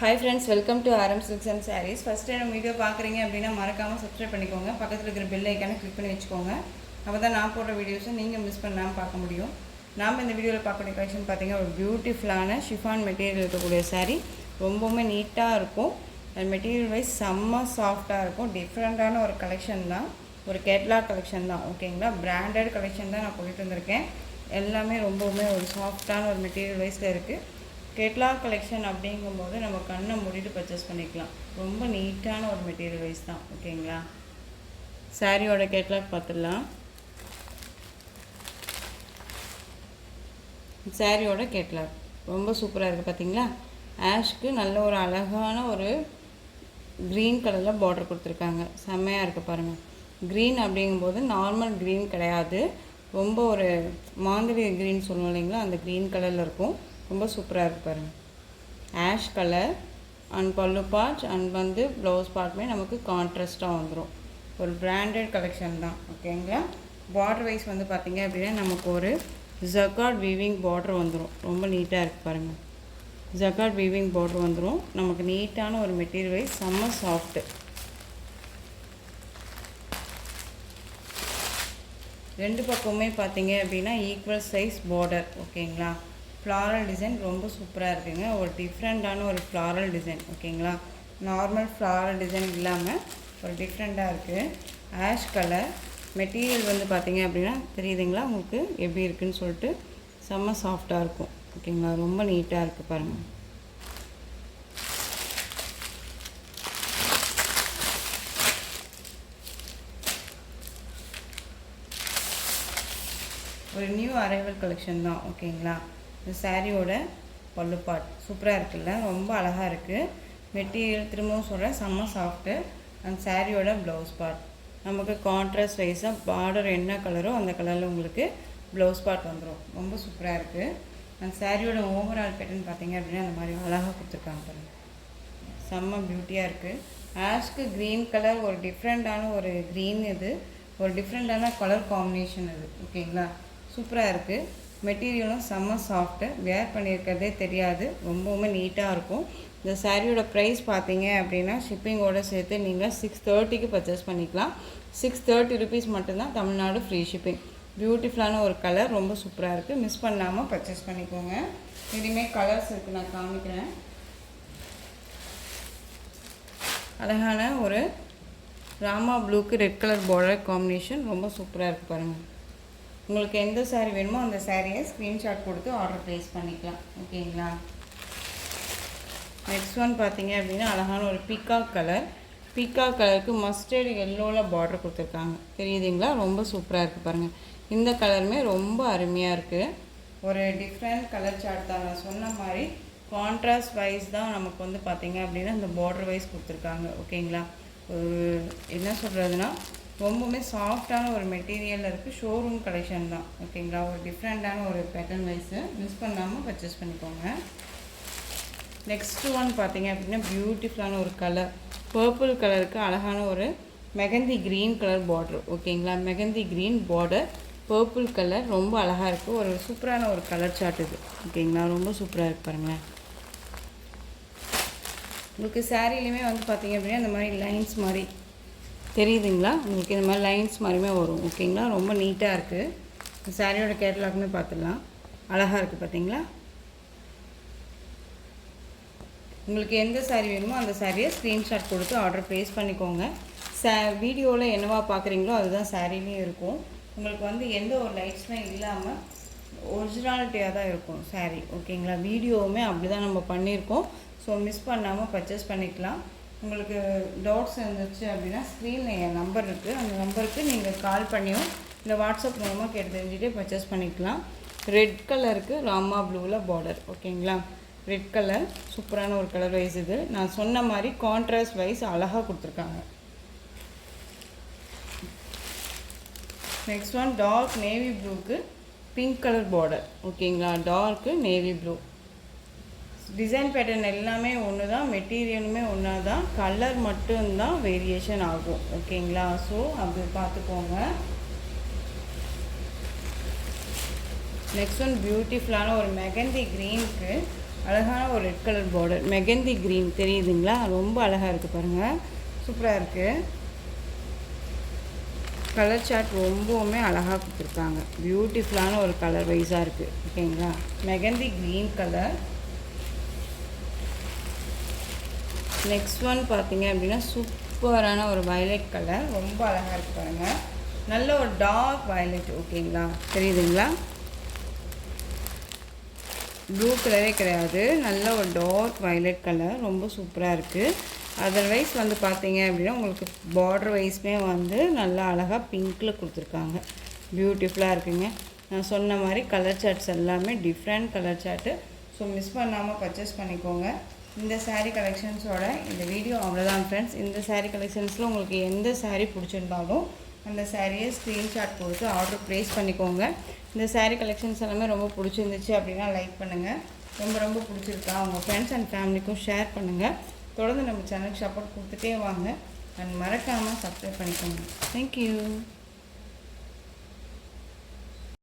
Hi friends, welcome to RM Silks and Sarees. First time video பார்க்குறீங்க அப்படின்னா மறக்காமல் subscribe பண்ணிக்கோங்க. பக்கத்தில் இருக்கிற பெல் ஐக்கானை கிளிக் பண்ணி வச்சுக்கோங்க. அப்போ தான் நான் போடுற வீடியோஸை நீங்கள் மிஸ் பண்ணாமல் பார்க்க முடியும். நாம் இந்த வீடியோவில் பார்க்கக்கூடிய கலெக்ஷன் பார்த்தீங்கன்னா ஒரு பியூட்டிஃபுல்லான ஷிஃபான் மெட்டீரியல் இருக்கக்கூடிய சாரீ. ரொம்பவுமே நீட்டாக இருக்கும். அண்ட் மெட்டீரியல் வைஸ் செம்ம சாஃப்டாக இருக்கும். டிஃப்ரெண்ட்டான ஒரு கலெக்ஷன் தான், ஒரு கேட்லாக் கலெக்ஷன் தான். ஓகேங்களா, பிராண்டட் கலெக்ஷன் தான் நான் கொண்டுட்டு வந்திருக்கேன். எல்லாமே ரொம்பவுமே ஒரு சாஃப்டான ஒரு மெட்டீரியல் வைஸில் இருக்குது. கேட்லாக் கலெக்ஷன் அப்படிங்கும்போது நம்ம கண்ணை மூடிட்டு பர்ச்சேஸ் பண்ணிக்கலாம். ரொம்ப நீட்டான ஒரு மெட்டீரியல் வைஸ் தான். ஓகேங்களா, சாரியோட கேட்லாக் பார்த்துடலாம். சாரியோட கேட்லாக் ரொம்ப சூப்பராக இருக்குது. பார்த்தீங்களா, ஆஷ்க்கு நல்ல ஒரு அழகான ஒரு க்ரீன் கலரில் பார்டர் கொடுத்துருக்காங்க. செம்மையாக இருக்குது பாருங்கள். க்ரீன் அப்படிங்கும்போது நார்மல் க்ரீன் கிடையாது, ரொம்ப ஒரு மாந்திரி க்ரீன் சொல்லுவோம் இல்லைங்களா, அந்த க்ரீன் கலரில் இருக்கும். ரொம்ப சூப்பராக இருக்குது பாருங்கள். ஆஷ் கலர் அண்ட் பல்லு பார்ட் அண்ட் ப்ளவுஸ் பார்ட்டுமே நமக்கு கான்ட்ராஸ்ட்டாக வந்துடும். ஒரு பிராண்டட் கலெக்ஷன் தான். ஓகேங்களா, பார்டர் வைஸ் பார்த்திங்க அப்படின்னா நமக்கு ஒரு ஜக்கார்ட் வீவிங் பார்டர் வந்துடும். ரொம்ப நீட்டாக இருக்குது பாருங்கள். ஜக்கார்ட் வீவிங் பார்டர் வந்துடும். நமக்கு நீட்டான ஒரு மெட்டீரியல் வைஸ் செம்ம சாஃப்ட்டு. ரெண்டு பக்கமுமே பார்த்திங்க அப்படின்னா ஈக்குவல் சைஸ் பார்டர். ஓகேங்களா, ஃப்ளாரல் டிசைன் ரொம்ப சூப்பராக இருக்குங்க. ஒரு டிஃப்ரெண்ட்டான ஒரு ஃப்ளாரல் டிசைன். ஓகேங்களா, நார்மல் ஃப்ளாரல் டிசைன் இல்லாமல் ஒரு டிஃப்ரெண்ட்டாக இருக்குது. ஆஷ் கலர் மெட்டீரியல் பார்த்திங்க அப்படின்னா தெரியுதுங்களா உங்களுக்கு எப்படி இருக்குதுன்னு சொல்லிட்டு. செம்ம சாஃப்டாக இருக்கும். ஓகேங்களா, ரொம்ப நீட்டாக இருக்குது பாருங்கள். ஒரு நியூ அரைவல் கலெக்ஷன் தான். ஓகேங்களா, இந்த சாரியோட பல்லு பார்ட் சூப்பராக இருக்குல்ல, ரொம்ப அழகாக இருக்குது. மெட்டீரியல் திரும்பவும் சொல்கிறேன் செம்ம சாஃப்ட்டு. அந்த சாரியோட ப்ளவுஸ் பார்ட் நமக்கு கான்ட்ராஸ்ட் வைஸாக பார்டர் என்ன கலரோ அந்த கலரில் உங்களுக்கு ப்ளவுஸ் பார்ட் வந்துடும். ரொம்ப சூப்பராக இருக்குது. அந்த சாரியோட ஓவரால் பேட்டர்ன் பார்த்திங்க அப்படின்னா அந்த மாதிரி அழகாக கொடுத்துருக்காங்க பாருங்கள். செம்ம பியூட்டியாக இருக்குது. ஆஷ்க்கு க்ரீன் கலர் ஒரு டிஃப்ரெண்ட்டான ஒரு க்ரீன், இது ஒரு டிஃப்ரெண்ட்டான கலர் காம்பினேஷன் இது. ஓகேங்களா, சூப்பராக இருக்குது. மெட்டீரியலும் செம்ம சாஃப்ட்டு, வேர் பண்ணியிருக்கிறதே தெரியாது. ரொம்பவுமே நீட்டாக இருக்கும். இந்த சாரியோட ப்ரைஸ் பார்த்தீங்க அப்படின்னா ஷிப்பிங்கோடு சேர்த்து நீங்கள் 630க்கு பர்ச்சேஸ் பண்ணிக்கலாம். 630 ருபீஸ் மட்டும்தான், தமிழ்நாடு ஃப்ரீ ஷிப்பிங். பியூட்டிஃபுல்லான ஒரு கலர், ரொம்ப சூப்பராக இருக்குது. மிஸ் பண்ணாமல் பர்ச்சேஸ் பண்ணிக்கோங்க. இனிமேல் கலர்ஸ் இருக்குது, நான் காமிக்கிறேன். அழகான ஒரு ராமா ப்ளூக்கு ரெட் கலர் பார்டர் காம்பினேஷன் ரொம்ப சூப்பராக இருக்குது பாருங்கள். உங்களுக்கு எந்த சாரீ வேணுமோ அந்த சாரியை ஸ்க்ரீன்ஷாட் கொடுத்து ஆர்டர் ப்ளேஸ் பண்ணிக்கலாம். ஓகேங்களா, நெக்ஸ்ட் ஒன் பார்த்தீங்க அப்படின்னா அழகான ஒரு பீகாக் கலர். பீகாக் கலருக்கு மஸ்டர்டு எல்லோவில் பார்டர் கொடுத்துருக்காங்க. தெரியுதுங்களா, ரொம்ப சூப்பராக இருக்குது பாருங்கள். இந்த கலருமே ரொம்ப அருமையாக இருக்குது. ஒரு டிஃப்ரெண்ட் கலர் சார்ட் தான். நான் சொன்ன மாதிரி கான்ட்ராஸ்ட் வைஸ் தான் நமக்கு பார்த்திங்க அப்படின்னா இந்த பார்டர் வைஸ் கொடுத்துருக்காங்க. ஓகேங்களா, என்ன சொல்கிறதுனா ரொம்பவுமே சாஃப்டான ஒரு மெட்டீரியலில் இருக்குது. ஷோரூம் கலெக்ஷன் தான். ஓகேங்களா, ஒரு டிஃப்ரெண்ட்டான ஒரு பேட்டர்ன் வைஸு மிஸ் பண்ணாமல் பர்ச்சேஸ் பண்ணிக்கோங்க. நெக்ஸ்ட்டு ஒன் பார்த்திங்க அப்படின்னா பியூட்டிஃபுல்லான ஒரு கலர், பர்பிள் கலருக்கு அழகான ஒரு மெகந்தி க்ரீன் கலர் பார்டர். ஓகேங்களா, mehendi green border, purple colour ரொம்ப அழகாக இருக்குது. ஒரு சூப்பரான ஒரு கலர் சார்ட் இது. ஓகேங்களா, ரொம்ப சூப்பராக இருக்குது பாருங்களேன். உங்களுக்கு சாரீலையுமே பார்த்திங்க அப்படின்னா இந்த மாதிரி லைன்ஸ் மாதிரி தெரியுதுங்களா, உங்களுக்கு இந்த மாதிரி லைன்ஸ் மாதிரியுமே வரும். ஓகேங்களா, ரொம்ப நீட்டாக இருக்குது. இந்த சாரியோட கேட்டலாக்குமே பார்த்துடலாம். அழகாக இருக்குது பார்த்தீங்களா. உங்களுக்கு எந்த சாரீ வேணுமோ அந்த சாரியை ஸ்க்ரீன்ஷாட் கொடுத்து ஆர்டர் ப்ளேஸ் பண்ணிக்கோங்க. வீடியோவில் என்னவா பார்க்குறீங்களோ அதுதான் சாரிலையும் இருக்கும். உங்களுக்கு எந்த ஒரு லைட்ஸுமே இல்லாமல் ஒரிஜினாலிட்டியாக தான் இருக்கும் சாரீ. ஓகேங்களா, வீடியோவுமே அப்படி தான் நம்ம பண்ணியிருக்கோம். ஸோ மிஸ் பண்ணாமல் பர்ச்சேஸ் பண்ணிக்கலாம். உங்களுக்கு டவுட்ஸ் இருந்துச்சு அப்படின்னா ஸ்க்ரீனில் என் நம்பர் இருக்குது, அந்த நம்பருக்கு நீங்கள் கால் பண்ணியும் இல்லை வாட்ஸ்அப் மூலமாக கேட்டு தெரிஞ்சுட்டு பர்ச்சேஸ் பண்ணிக்கலாம். ரெட் கலருக்கு ராமா ப்ளூவில் பார்டர். ஓகேங்களா, ரெட் கலர் சூப்பரான ஒரு கலர் வைஸ் இது. நான் சொன்ன மாதிரி கான்ட்ராஸ்ட் வைஸ் அழகாக கொடுத்துருக்காங்க. நெக்ஸ்ட் ஒன் டார்க் நேவி ப்ளூக்கு பிங்க் கலர் பார்டர். ஓகேங்களா, dark navy blue design pattern எல்லாமே ஒன்று தான், மெட்டீரியலுமே ஒன்றா தான், கலர் மட்டும்தான் வேரியேஷன் ஆகும். ஓகேங்களா, ஸோ அப்படி பார்த்துக்கோங்க. நெக்ஸ்ட் ஒன் பியூட்டிஃபுல்லான ஒரு மெகந்தி க்ரீனுக்கு அழகான ஒரு red colour border, mehndi green தெரியுதுங்களா? ரொம்ப அழகாக இருக்குது பாருங்கள், சூப்பராக இருக்குது. கலர் சார்ட் ரொம்பவுமே அழகாக கொடுத்துருக்காங்க. பியூட்டிஃபுல்லான ஒரு கலர் வைஸாக இருக்குது. ஓகேங்களா? Mehendi green colour. Next one பார்த்தீங்க அப்படின்னா சூப்பரான ஒரு வயலட் கலர், ரொம்ப அழகாக இருக்குது பாருங்கள். நல்ல ஒரு டார்க் வயலட். ஓகேங்களா? தெரியுதுங்களா? ப்ளூ கலரே கிடையாது, நல்ல ஒரு டார்க் வயலட் கலர், ரொம்ப சூப்பராக இருக்குது. அதர்வைஸ் வந்து பார்த்தீங்க அப்படின்னா உங்களுக்கு பார்டர் வைஸ்மே வந்து நல்லா அழகாக பிங்க்கில் கொடுத்துருக்காங்க. பியூட்டிஃபுல்லாக இருக்குங்க. நான் சொன்ன மாதிரி கலர் சார்ட்ஸ் எல்லாமே different colour chart. So miss பண்ணாமல் பர்ச்சேஸ் பண்ணிக்கோங்க. இந்த சாரீ கலெக்ஷன்ஸோட இந்த வீடியோ அவ்வளோதான் ஃப்ரெண்ட்ஸ். இந்த சாரீ கலெக்ஷன்ஸில் உங்களுக்கு எந்த சாரீ பிடிச்சிருந்தாலும் அந்த சாரியை ஸ்க்ரீன்ஷாட் கொடுத்து ஆர்டர் ப்ளேஸ் பண்ணிக்கோங்க. இந்த சாரீ கலெக்ஷன்ஸ் எல்லாமே ரொம்ப பிடிச்சிருந்துச்சு அப்படின்னா லைக் பண்ணுங்கள். ரொம்ப பிடிச்சிருக்கா உங்கள் ஃப்ரெண்ட்ஸ் அண்ட் ஃபேமிலிக்கும் ஷேர் பண்ணுங்கள். தொடர்ந்து நம்ம சேனலுக்கு சப்போர்ட் கொடுத்துட்டே வாங்க அண்ட் மறக்காமல் சப்ஸ்கிரைப் பண்ணிக்கோங்க. தேங்க்யூ.